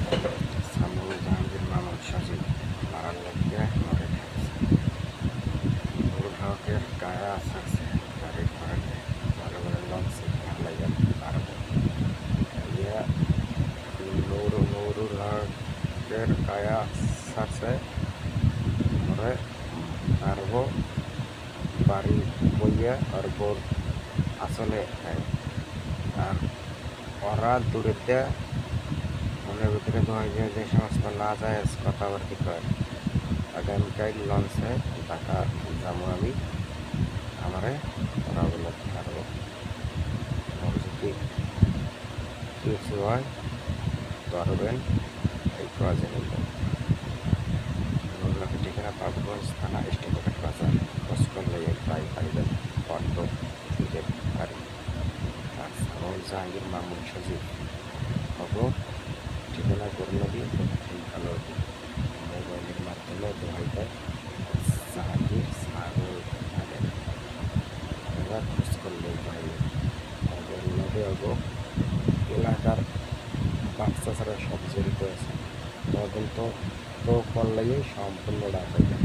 সামুল জাহাঙ্গীর মামুন সজীব মারার লাগিয়া মরে ঠেকছে নুরুল হকের গায়ে আছে গাড়ির ঘরে ভালো করে লঞ্চে লাইয়া পারবো ইয়া নুরুল হকের গায়ে আছে মরে পারবো বাড়ি বইয়া আর বোর আসলে আর ওরা দূরেতে মনের ভিতরে ধোয়া গিয়ে যে সমস্ত না যায় কথাবার্তি কয় আগামীকাল লঞ্চে ঢাকা যাবো আমি আমারে ওরা বলে পারবো ওর যদি কিছু হয় ধরবেন এই কাজে নিলেন নুরুল্লাহকে ঠিকানা বাবুগঞ্জ থানা স্টেশনের বাজার খোঁজ করলে প্রায় পাইবেন অর্থ দিতে পারি আর সামুল জাহাঙ্গীর মামুন সজীব হব ঠিকানা গরনদী দক্ষিণ কালোদী মোবাইলের মাধ্যমে দোহাই দেয় জাহাঙ্গীর সাগর থাকেন আপনারা খোঁজ করলে পাইবেন গরনদী হব এলাকার বাচ্চা ছাড়া সব জড়িত আছে তদন্ত তো করলেই সম্পূর্ণ ডাকাইবেন